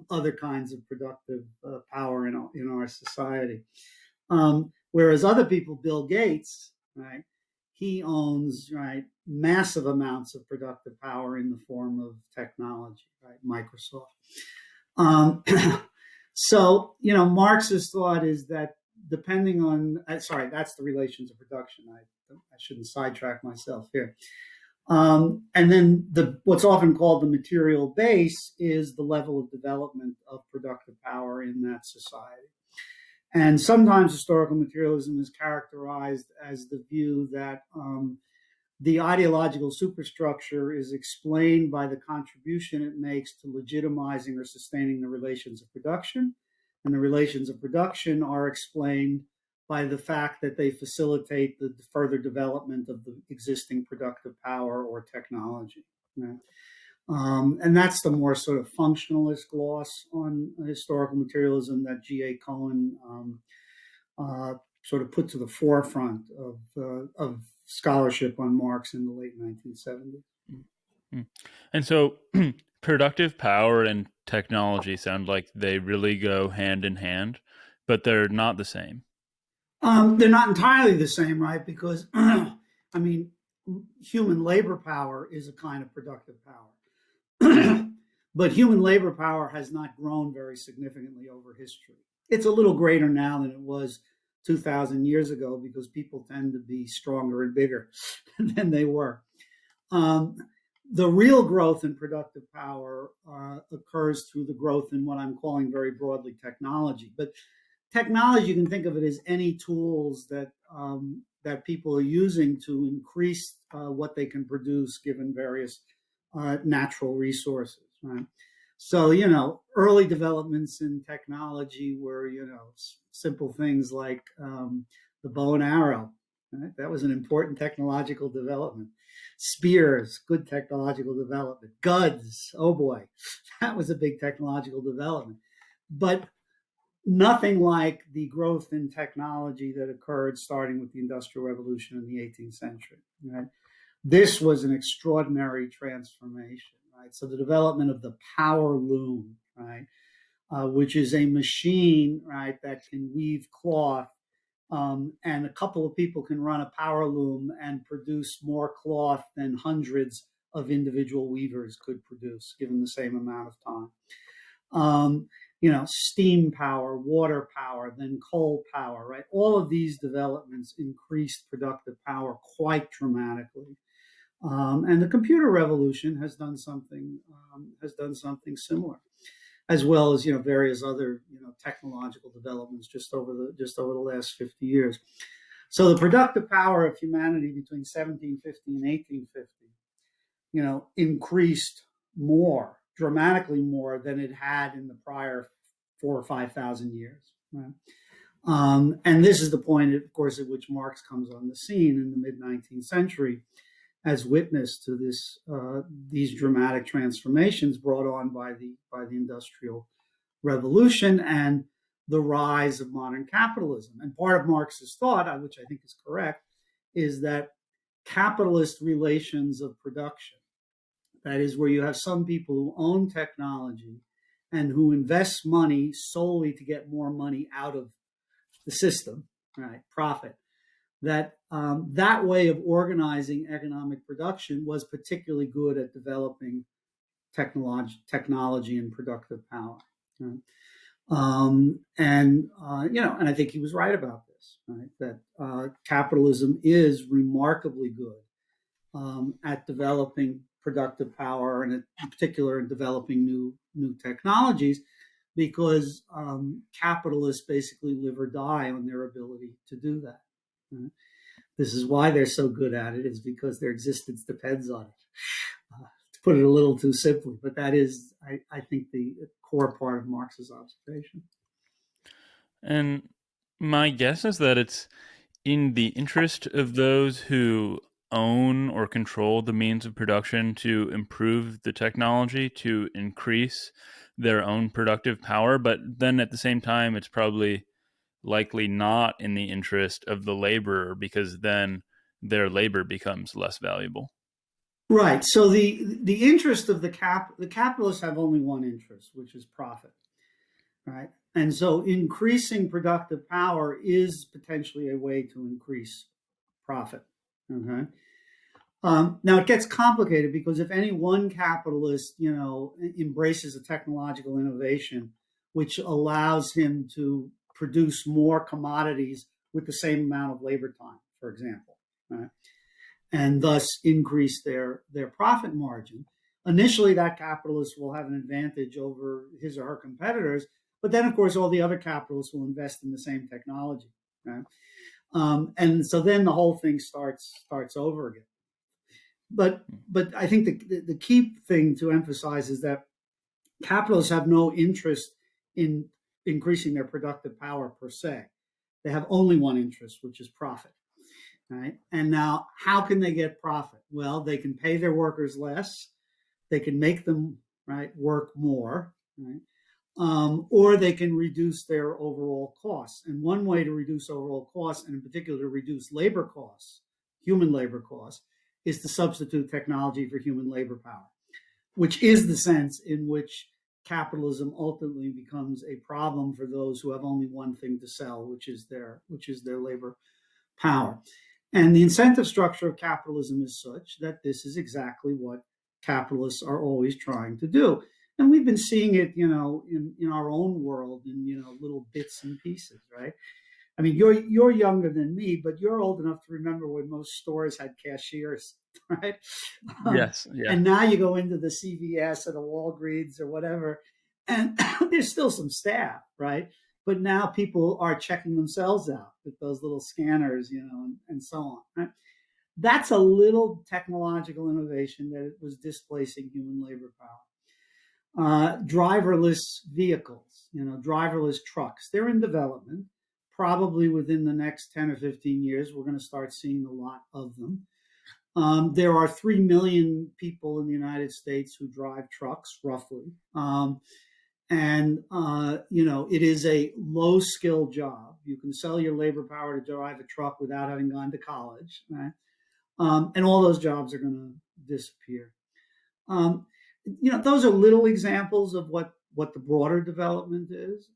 other kinds of productive power in our society. Whereas other people, Bill Gates, right, he owns, right, massive amounts of productive power in the form of technology, right, Microsoft. So, Marx's thought is that depending on, sorry, that's the relations of production. I shouldn't sidetrack myself here. And then what's often called the material base is the level of development of productive power in that society. And sometimes historical materialism is characterized as the view that the ideological superstructure is explained by the contribution it makes to legitimizing or sustaining the relations of production. And the relations of production are explained by the fact that they facilitate the further development of the existing productive power or technology. Right? And that's the more sort of functionalist gloss on historical materialism that G.A. Cohen sort of put to the forefront of scholarship on Marx in the late 1970s. Mm-hmm. And so productive power and technology sound like they really go hand in hand, but they're not the same. They're not entirely the same, right? Because, human labor power is a kind of productive power. But human labor power has not grown very significantly over history. It's a little greater now than it was 2,000 years ago because people tend to be stronger and bigger than they were. The real growth in productive power occurs through the growth in what I'm calling very broadly technology. But technology, you can think of it as any tools that people are using to increase what they can produce given various natural resources. Right? So, early developments in technology were, simple things like the bow and arrow. Right? That was an important technological development. Spears, good technological development. Guns, oh boy, that was a big technological development. But nothing like the growth in technology that occurred starting with the Industrial Revolution in the 18th century. Right? This was an extraordinary transformation. Right? So the development of the power loom, right, which is a machine, right, that can weave cloth, and a couple of people can run a power loom and produce more cloth than hundreds of individual weavers could produce, given the same amount of time. Steam power, water power, then coal power, right? All of these developments increased productive power quite dramatically. And the computer revolution has done something similar, as well as various other technological developments just over the last 50 years. So the productive power of humanity between 1750 and 1850, increased dramatically more than it had in the prior 4,000 or 5,000 years. Right? And this is the point, of course, at which Marx comes on the scene in the mid-19th century, as witness to these dramatic transformations brought on by the Industrial Revolution and the rise of modern capitalism. And part of Marx's thought, which I think is correct, is that capitalist relations of production, that is, where you have some people who own technology and who invest money solely to get more money out of the system, right, profit, that way of organizing economic production was particularly good at developing technology and productive power. Right? And I think he was right about this, right? That capitalism is remarkably good at developing productive power, and in particular in developing new technologies, because capitalists basically live or die on their ability to do that. Right? This is why they're so good at it, is because their existence depends on it. To put it a little too simply, but that is, I think, the core part of Marx's observation. And my guess is that it's in the interest of those who own or control the means of production to improve the technology, to increase their own productive power. But then at the same time, it's probably likely not in the interest of the laborer, because then their labor becomes less valuable. Right. So the interest of the capitalists have only one interest, which is profit. Right. And so increasing productive power is potentially a way to increase profit. Okay. Now it gets complicated because if any one capitalist, embraces a technological innovation which allows him to produce more commodities with the same amount of labor time, for example, right, and thus increase their profit margin. Initially, that capitalist will have an advantage over his or her competitors, but then, of course, all the other capitalists will invest in the same technology, right? And so then the whole thing starts over again. But I think the key thing to emphasize is that capitalists have no interest in increasing their productive power per se. They have only one interest, which is profit. Right. And now, how can they get profit? Well, they can pay their workers less. They can make them work more, right? Or they can reduce their overall costs. And one way to reduce overall costs, and in particular to reduce labor costs, human labor costs, is to substitute technology for human labor power, which is the sense in which capitalism ultimately becomes a problem for those who have only one thing to sell, which is their labor power. And the incentive structure of capitalism is such that this is exactly what capitalists are always trying to do. And we've been seeing it, in our own world in, little bits and pieces, right? I mean, you're younger than me, but you're old enough to remember when most stores had cashiers, right? Yes, yeah. And now you go into the CVS or the Walgreens or whatever, and there's still some staff, right? But now people are checking themselves out with those little scanners, and so on. Right? That's a little technological innovation that was displacing human labor power. Driverless vehicles, driverless trucks, they're in development. Probably within the next 10 or 15 years, we're going to start seeing a lot of them. There are 3 million people in the United States who drive trucks, roughly. It is a low skill job. You can sell your labor power to drive a truck without having gone to college, right? And all those jobs are going to disappear. Those are little examples of what the broader development is.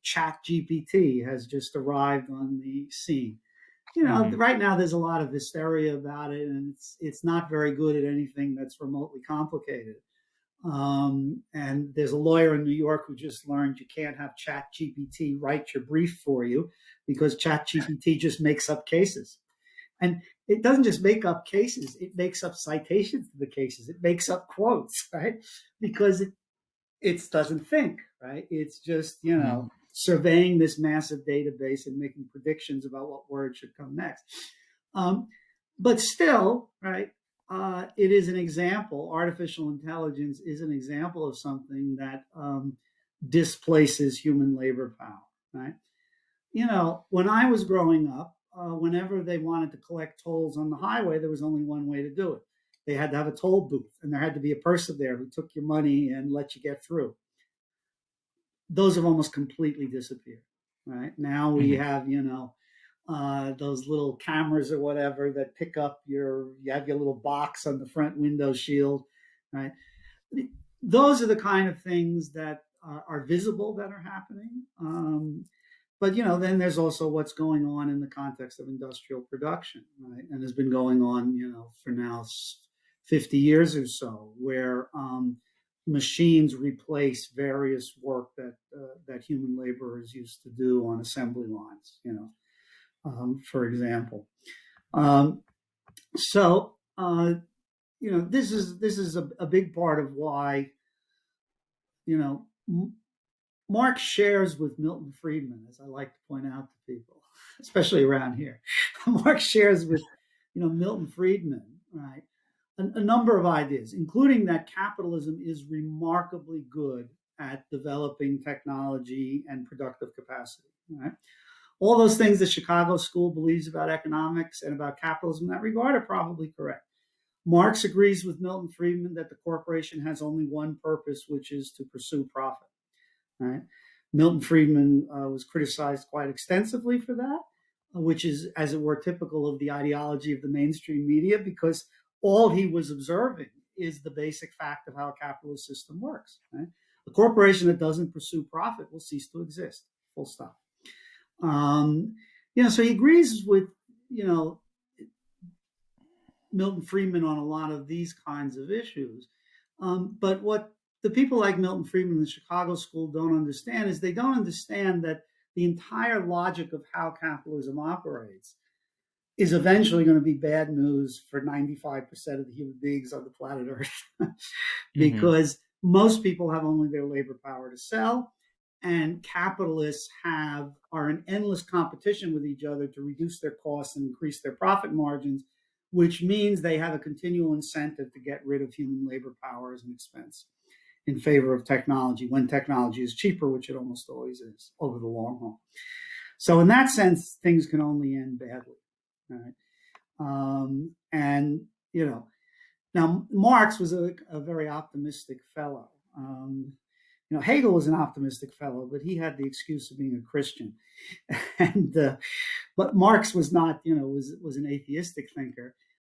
Chat GPT has just arrived on the scene. Right now there's a lot of hysteria about it, and it's not very good at anything that's remotely complicated. And there's a lawyer in New York who just learned you can't have Chat GPT write your brief for you because Chat GPT just makes up cases. And it doesn't just make up cases, it makes up citations to the cases. It makes up quotes, right? Because it doesn't think, right? It's just, surveying this massive database and making predictions about what word should come next. But still, right, it is an example, artificial intelligence is an example of something that displaces human labor power, right? When I was growing up, whenever they wanted to collect tolls on the highway, there was only one way to do it. They had to have a toll booth, and there had to be a person there who took your money and let you get through. Those have almost completely disappeared. Right now, we have those little cameras or whatever that pick up you have your little box on the front window shield, right? Those are the kind of things that are visible that are happening. But then there's also what's going on in the context of industrial production, right? And has been going on, for now 50 years or so, where machines replace various work that human laborers used to do on assembly lines, for example. So this is a big part of why Marx shares with Milton Friedman, as I like to point out to people, especially around here. Marx shares with Milton Friedman, right, a number of ideas, including that capitalism is remarkably good at developing technology and productive capacity. Right? All those things the Chicago School believes about economics and about capitalism in that regard are probably correct. Marx agrees with Milton Friedman that the corporation has only one purpose, which is to pursue profit. Right? Milton Friedman was criticized quite extensively for that, which is, as it were, typical of the ideology of the mainstream media, because all he was observing is the basic fact of how a capitalist system works. Right? A corporation that doesn't pursue profit will cease to exist. Full stop. So he agrees with Milton Friedman on a lot of these kinds of issues. But what the people like Milton Friedman in the Chicago School don't understand is they don't understand that the entire logic of how capitalism operates is eventually going to be bad news for 95% of the human beings on the planet Earth because most people have only their labor power to sell, and capitalists are in endless competition with each other to reduce their costs and increase their profit margins, which means they have a continual incentive to get rid of human labor power as an expense in favor of technology when technology is cheaper, which it almost always is over the long haul. So in that sense, things can only end badly. Right? Now Marx was a very optimistic fellow. Hegel was an optimistic fellow, but he had the excuse of being a Christian. But Marx was not, was an atheistic thinker.